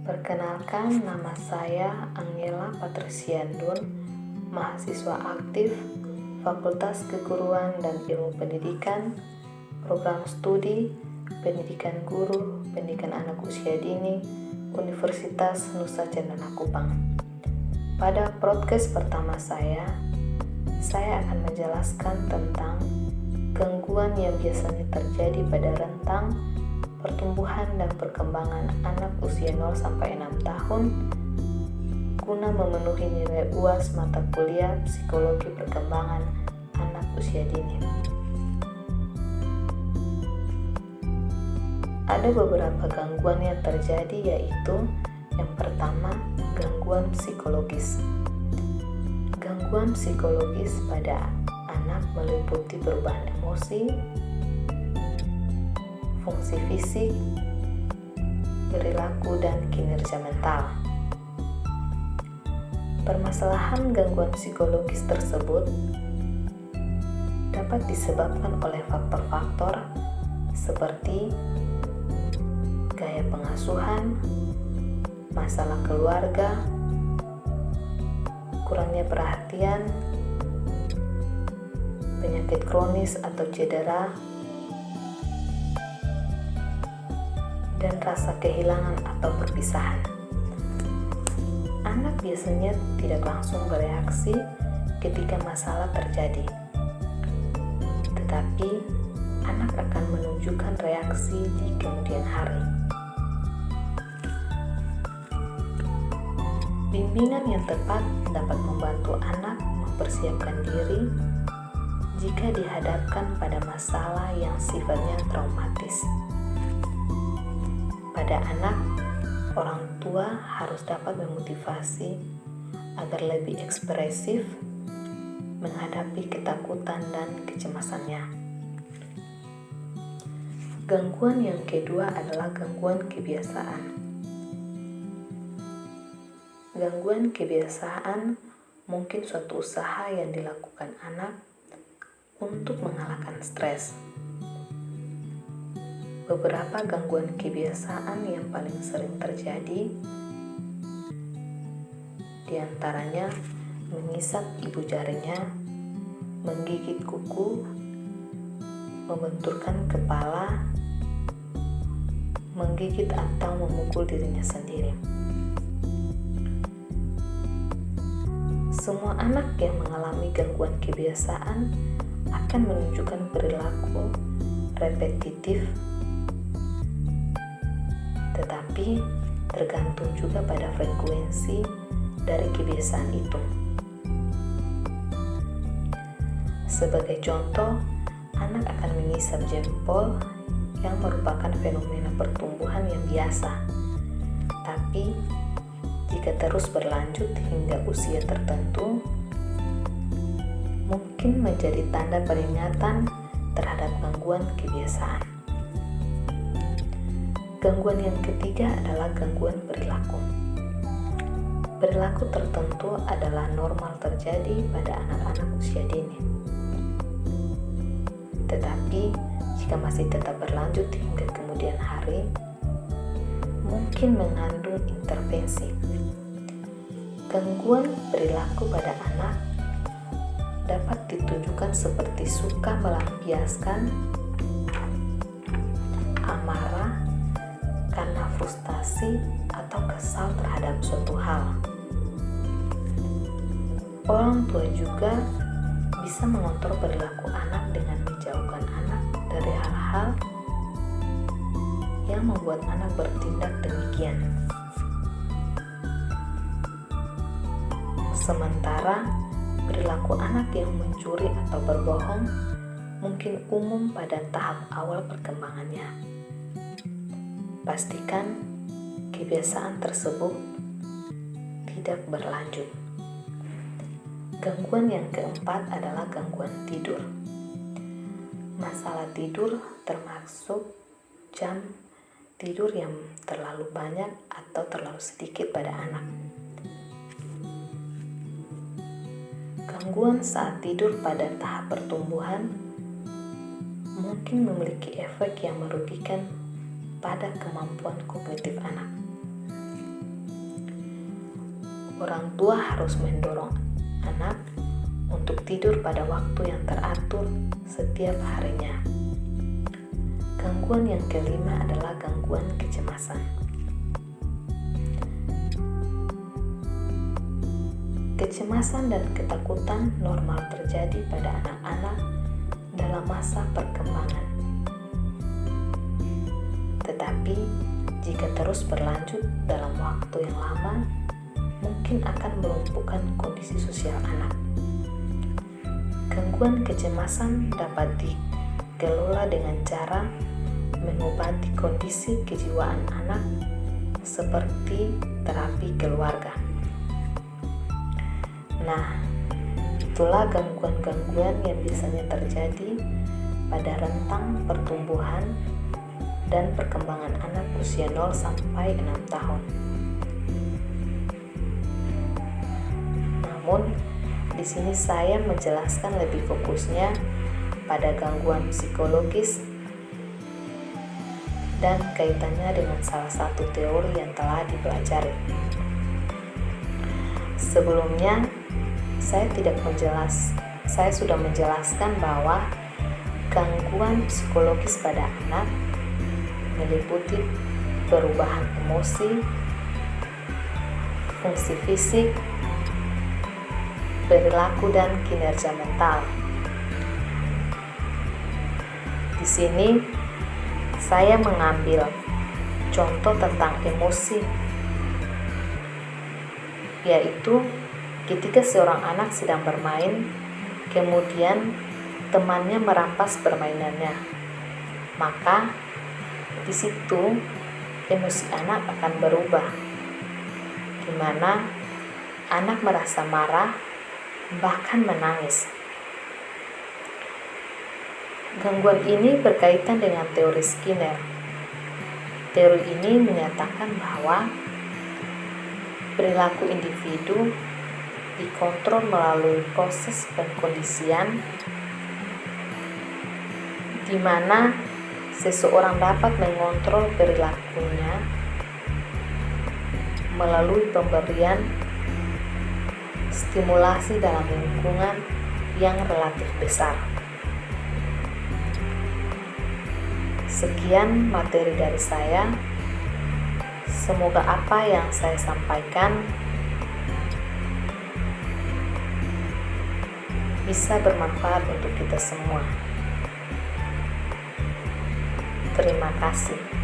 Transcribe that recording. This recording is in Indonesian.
Perkenalkan, nama saya Angela Patriciandun, mahasiswa aktif Fakultas Keguruan dan Ilmu Pendidikan, Program Studi Pendidikan Guru, Pendidikan Anak Usia Dini, Universitas Nusa Cendana Kupang. Pada podcast pertama saya akan menjelaskan tentang gangguan yang biasanya terjadi pada rentang pertumbuhan dan perkembangan anak usia 0-6 tahun guna memenuhi nilai UAS mata kuliah Psikologi Perkembangan Anak Usia Dini. Ada beberapa gangguan yang terjadi, yaitu yang pertama, gangguan psikologis. Gangguan psikologis pada anak meliputi perubahan emosi, fungsi fisik, perilaku, dan kinerja mental. Permasalahan gangguan psikologis tersebut dapat disebabkan oleh faktor-faktor seperti gaya pengasuhan, masalah keluarga, kurangnya perhatian, penyakit kronis atau cedera, dan rasa kehilangan atau perpisahan. Anak biasanya tidak langsung bereaksi ketika masalah terjadi, tetapi anak akan menunjukkan reaksi di kemudian hari. Bimbingan yang tepat dapat membantu anak mempersiapkan diri jika dihadapkan pada masalah yang sifatnya traumatis. Pada anak, orang tua harus dapat memotivasi agar lebih ekspresif menghadapi ketakutan dan kecemasannya. Gangguan yang kedua adalah gangguan kebiasaan. Gangguan kebiasaan mungkin suatu usaha yang dilakukan anak untuk mengalahkan stres. Beberapa gangguan kebiasaan yang paling sering terjadi diantaranya mengisap ibu jarinya, menggigit kuku, membenturkan kepala, menggigit atau memukul dirinya sendiri. Semua anak yang mengalami gangguan kebiasaan akan menunjukkan perilaku repetitif, tetapi tergantung juga pada frekuensi dari kebiasaan itu. Sebagai contoh, anak akan mengisap jempol yang merupakan fenomena pertumbuhan yang biasa, tapi jika terus berlanjut hingga usia tertentu, mungkin menjadi tanda peringatan terhadap gangguan kebiasaan. Gangguan yang ketiga adalah gangguan perilaku. Perilaku tertentu adalah normal terjadi pada anak-anak usia dini. Tetapi jika masih tetap berlanjut hingga kemudian hari, mungkin mengandung intervensi. Gangguan perilaku pada anak dapat ditunjukkan seperti suka melampiaskan amarah karena frustasi atau kesal terhadap suatu hal. Orang tua juga bisa mengontrol perilaku anak dengan menjauhkan anak dari hal-hal yang membuat anak bertindak demikian. Sementara perilaku anak yang mencuri atau berbohong mungkin umum pada tahap awal perkembangannya. Pastikan kebiasaan tersebut tidak berlanjut. Gangguan yang keempat adalah gangguan tidur. Masalah tidur termasuk jam tidur yang terlalu banyak atau terlalu sedikit pada anak. Gangguan saat tidur pada tahap pertumbuhan mungkin memiliki efek yang merugikan pada kemampuan kognitif anak. orang tua harus mendorong anak untuk tidur pada waktu yang teratur setiap harinya. Gangguan yang kelima adalah gangguan kecemasan. Kecemasan dan ketakutan normal terjadi pada anak-anak dalam masa perkembangan. Tetapi, jika terus berlanjut dalam waktu yang lama, mungkin akan melumpuhkan kondisi sosial anak. Gangguan kecemasan dapat dikelola dengan cara mengobati kondisi kejiwaan anak seperti terapi keluarga. Nah, itulah gangguan-gangguan yang biasanya terjadi pada rentang pertumbuhan dan perkembangan anak usia 0 sampai 6 tahun. Namun, di sini saya menjelaskan lebih fokusnya pada gangguan psikologis dan kaitannya dengan salah satu teori yang telah dipelajari. Sebelumnya, saya sudah menjelaskan bahwa gangguan psikologis pada anak meliputi perubahan emosi, fungsi fisik, perilaku, dan kinerja mental. Di sini, saya mengambil contoh tentang emosi, yaitu ketika seorang anak sedang bermain, kemudian temannya merampas permainannya, maka di situ emosi anak akan berubah, di mana anak merasa marah, bahkan menangis. Gangguan ini berkaitan dengan teori Skinner. Teori ini menyatakan bahwa perilaku individu dikontrol melalui proses pengkondisian, di mana seseorang dapat mengontrol perilakunya melalui pemberian stimulasi dalam lingkungan yang relatif besar. Sekian materi dari saya. Semoga apa yang saya sampaikan bisa bermanfaat untuk kita semua. Terima kasih.